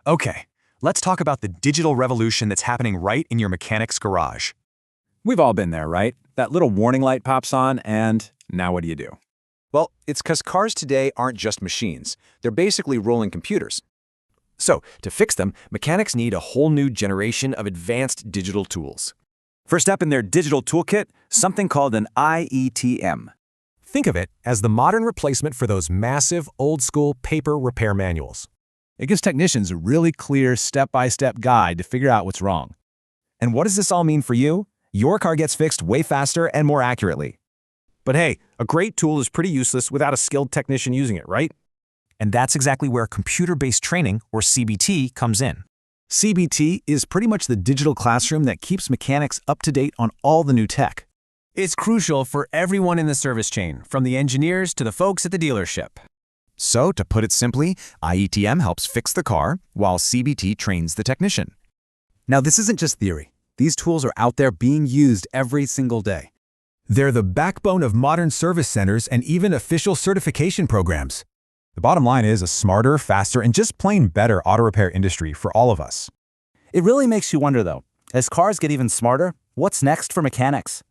Okay, let's talk about the digital revolution that's happening right in your mechanic's garage. We've all been there, right? That little warning light pops on, and now what do? Well, it's because cars today aren't just machines. They're basically rolling computers. So, to fix them, mechanics need a whole new generation of advanced digital tools. First up in their digital toolkit, something called an IETM. Think of it as the modern replacement for those massive, old-school paper repair manuals. It gives technicians a really clear step-by-step guide to figure out what's wrong. And what does this all mean for you? Your car gets fixed way faster and more accurately. But hey, a great tool is pretty useless without a skilled technician using it, right? And that's exactly where computer-based training, or CBT, comes in. CBT is pretty much the digital classroom that keeps mechanics up to date on all the new tech. It's crucial for everyone in the service chain, from the engineers to the folks at the dealership. So, to put it simply, IETM helps fix the car, while CBT trains the technician. Now, this isn't just theory. These tools are out there being used every single day. They're the backbone of modern service centers and even official certification programs. The bottom line is a smarter, faster, and just plain better auto repair industry for all of us. It really makes you wonder, though, as cars get even smarter, what's next for mechanics?